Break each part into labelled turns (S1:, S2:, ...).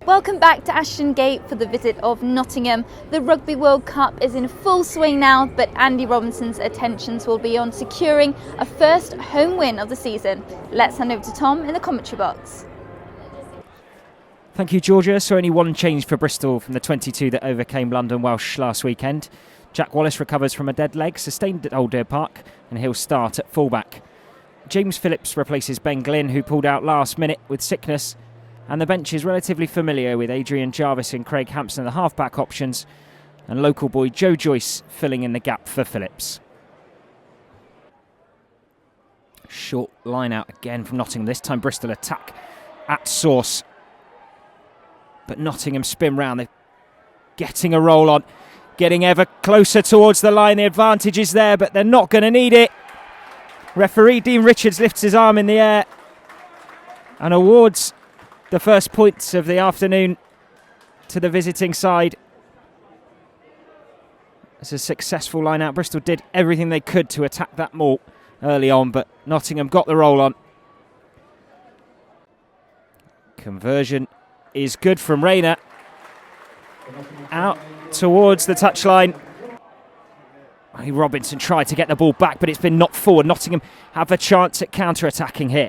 S1: Welcome back to Ashton Gate for the visit of Nottingham. The Rugby World Cup is in full swing now, but Andy Robinson's attentions will be on securing a first home win of the season. Let's hand over to Tom in the commentary box.
S2: Thank you, Georgia. So only one change for Bristol from the 22 that overcame London Welsh last weekend. Jack Wallace recovers from a dead leg sustained at Old Deer Park, and he'll start at fullback. James Phillips replaces Ben Glynn, who pulled out last minute with sickness. And the bench is relatively familiar with Adrian Jarvis and Craig Hampson, the half-back options, and local boy Joe Joyce filling in the gap for Phillips. Short line out again from Nottingham. This time Bristol attack at source. But Nottingham spin round. They're getting a roll on, getting ever closer towards the line. The advantage is there, but they're not going to need it. Referee Dean Richards lifts his arm in the air and awards the first points of the afternoon to the visiting side. It's a successful line out. Bristol did everything they could to attack that maul early on, but Nottingham got the roll on. Conversion is good from Rayner. Out towards the touchline. Robinson tried to get the ball back, but it's been knocked forward. Nottingham have a chance at counter-attacking here.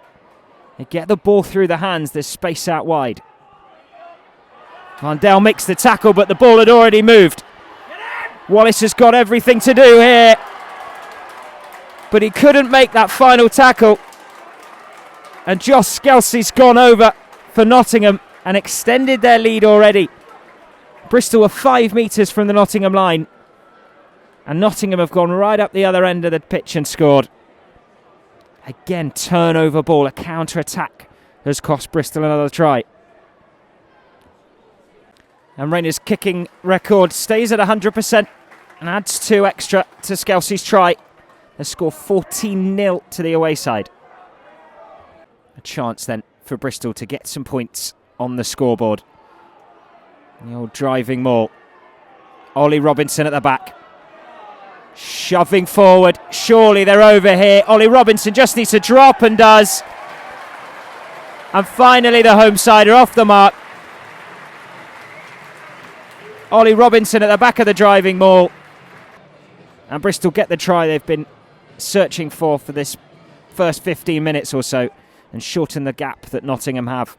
S2: They get the ball through the hands. There's space out wide. Vandell makes the tackle, but the ball had already moved. Wallace has got everything to do here, but he couldn't make that final tackle. And Josh Skelsey's gone over for Nottingham and extended their lead already. Bristol are 5 metres from the Nottingham line, and Nottingham have gone right up the other end of the pitch and scored. Again, turnover ball, a counter-attack has cost Bristol another try. And Rayner's kicking record stays at 100% and adds 2 extra to Skelsey's try. They score 14-0 to the away side. A chance then for Bristol to get some points on the scoreboard. The old driving maul. Ollie Robinson at the back. Shoving forward, surely they're over here. Ollie Robinson just needs to drop and does. And finally the home side are off the mark. Ollie Robinson at the back of the driving maul. And Bristol get the try they've been searching for this first 15 minutes or so and shorten the gap that Nottingham have.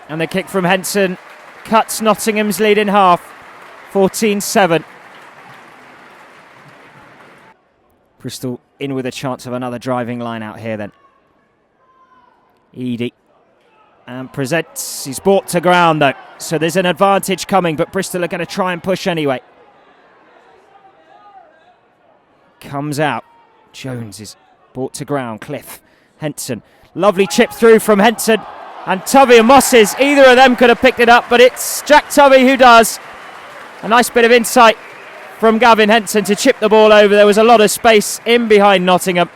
S2: And the kick from Henson cuts Nottingham's lead in half, 14-7. Bristol in with a chance of another driving line out here then. Eadie and presents, he's brought to ground though, so there's an advantage coming, but Bristol are going to try and push anyway. Comes out, Jones is brought to ground, Cliff, Henson, lovely chip through from Henson. And Tubby and Mosses, either of them could have picked it up, but it's Jack Tubby who does. A nice bit of insight from Gavin Henson to chip the ball over. There was a lot of space in behind Nottingham.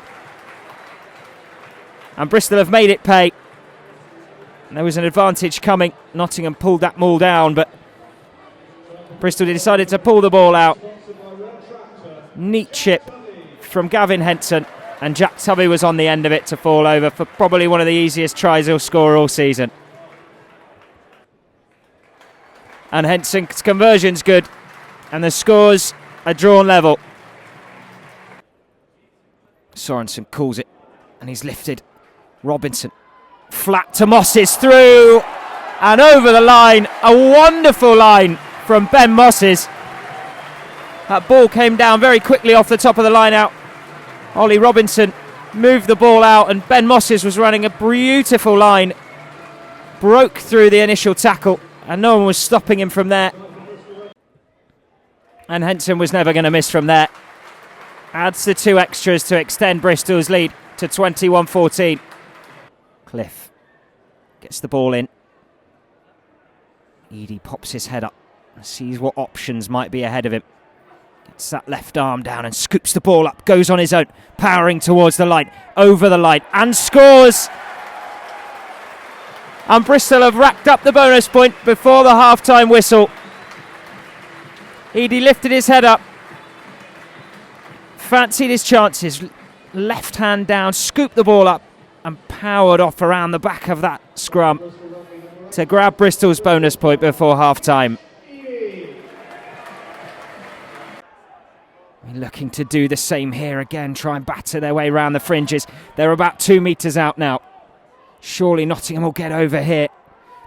S2: And Bristol have made it pay. And there was an advantage coming. Nottingham pulled that maul down, but Bristol decided to pull the ball out. Neat chip from Gavin Henson. And Jack Tubby was on the end of it to fall over for probably one of the easiest tries he'll score all season. And Henson's conversion's good. And the scores are drawn level. Sorensen calls it. And he's lifted. Robinson. Flat to Mosses, through. And over the line. A wonderful line from Ben Mosses. That ball came down very quickly off the top of the line out. Ollie Robinson moved the ball out and Ben Mosses was running a beautiful line. Broke through the initial tackle and no one was stopping him from there. And Henson was never going to miss from there. Adds the 2 extras to extend Bristol's lead to 21-14. Cliff gets the ball in. Eadie pops his head up and sees what options might be ahead of him. Gets that left arm down and scoops the ball up, goes on his own, powering towards the line, over the line, and scores! And Bristol have racked up the bonus point before the half-time whistle. Eadie lifted his head up, fancied his chances, left hand down, scooped the ball up, and powered off around the back of that scrum to grab Bristol's bonus point before half-time. Looking to do the same here again, try and batter their way around the fringes. They're about 2 metres out now. Surely Nottingham will get over here.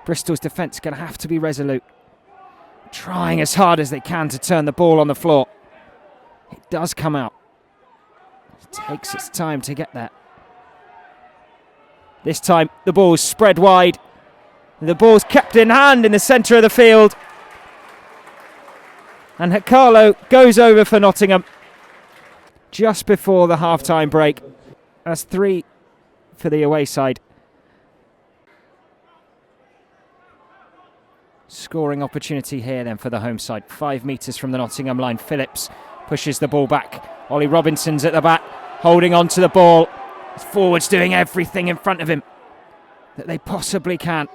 S2: Bristol's defence is going to have to be resolute, trying as hard as they can to turn the ball on the floor. It does come out. It takes its time to get there. This time the ball's spread wide. The ball's kept in hand in the centre of the field. And Hakalo goes over for Nottingham just before the half-time break. That's 3 for the away side. Scoring opportunity here then for the home side. 5 metres from the Nottingham line. Phillips pushes the ball back. Ollie Robinson's at the back, holding on to the ball. His forwards doing everything in front of him that they possibly can.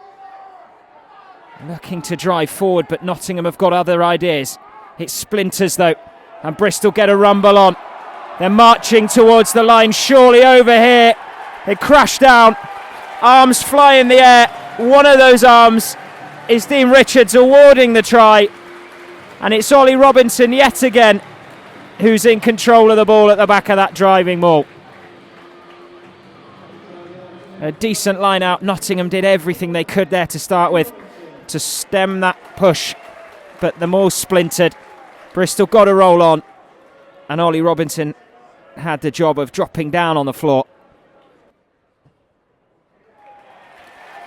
S2: Looking to drive forward, but Nottingham have got other ideas. It splinters though, and Bristol get a rumble on. They're marching towards the line, surely over here. They crash down, arms fly in the air. One of those arms is Dean Richards awarding the try, and it's Ollie Robinson yet again who's in control of the ball at the back of that driving maul. A decent line out. Nottingham did everything they could there to start with to stem that push, but the maul splintered. Bristol got a roll on, and Ollie Robinson had the job of dropping down on the floor.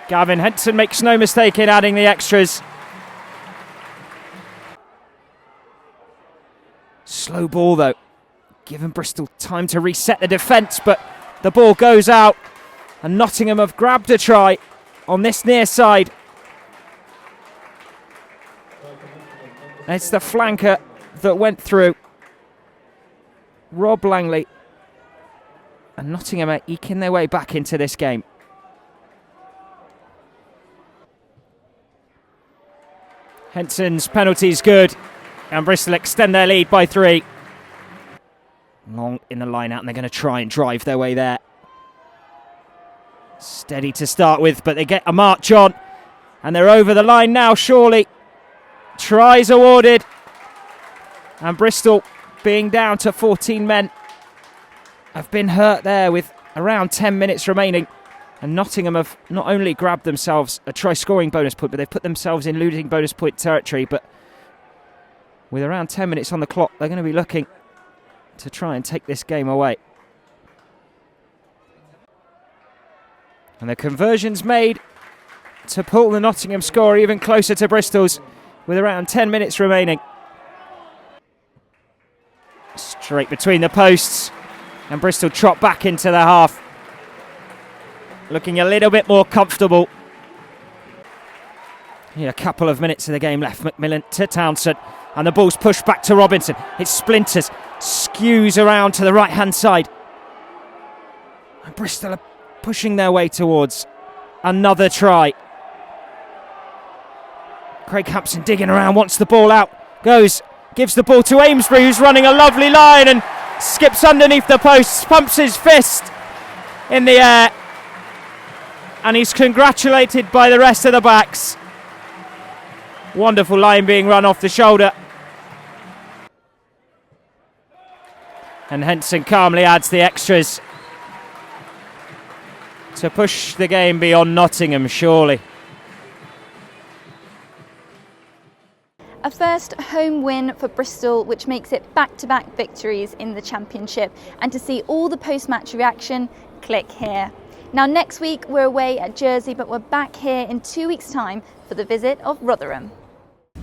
S2: Gavin Henson makes no mistake in adding the extras. Slow ball though, giving Bristol time to reset the defence, but the ball goes out, and Nottingham have grabbed a try on this near side. It's the flanker that went through, Rob Langley, and Nottingham are eking their way back into this game. Henson's penalty's good, and Bristol extend their lead by 3. Long in the line out, and they're going to try and drive their way there. Steady to start with, but they get a march on, and they're over the line now, surely. Tries awarded, and Bristol, being down to 14 men, have been hurt there with around 10 minutes remaining. And Nottingham have not only grabbed themselves a try-scoring bonus point, but they've put themselves in losing bonus point territory. But with around 10 minutes on the clock, they're going to be looking to try and take this game away. And the conversion's made to pull the Nottingham score even closer to Bristol's with around 10 minutes remaining. Straight between the posts, and Bristol trot back into the half, looking a little bit more comfortable. Yeah, a couple of minutes of the game left. McMillan to Townsend, and the ball's pushed back to Robinson. It splinters, skews around to the right-hand side. And Bristol are pushing their way towards another try. Craig Hampson digging around, wants the ball out, gives the ball to Amesbury, who's running a lovely line and skips underneath the posts, pumps his fist in the air, and he's congratulated by the rest of the backs. Wonderful line being run off the shoulder. And Henson calmly adds the extras to push the game beyond Nottingham, surely.
S1: A first home win for Bristol, which makes it back-to-back victories in the Championship. And to see all the post-match reaction, click here. Now next week we're away at Jersey, but we're back here in 2 weeks' time for the visit of Rotherham.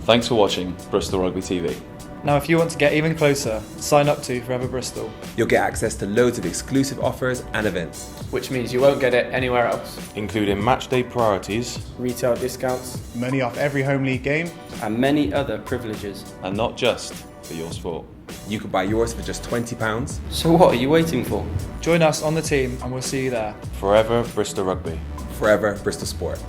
S3: Thanks for watching Bristol Rugby TV.
S4: Now if you want to get even closer, sign up to Forever Bristol.
S5: You'll get access to loads of exclusive offers and events,
S6: which means you won't get it anywhere else.
S7: Including matchday priorities,
S6: Retail discounts,
S8: money off every home league game,
S6: and many other privileges.
S7: and not just for your sport.
S5: you can buy yours for just £20.
S6: So what are you waiting for?
S4: Join us on the team and we'll see you there.
S7: Forever Bristol Rugby.
S5: Forever Bristol Sport.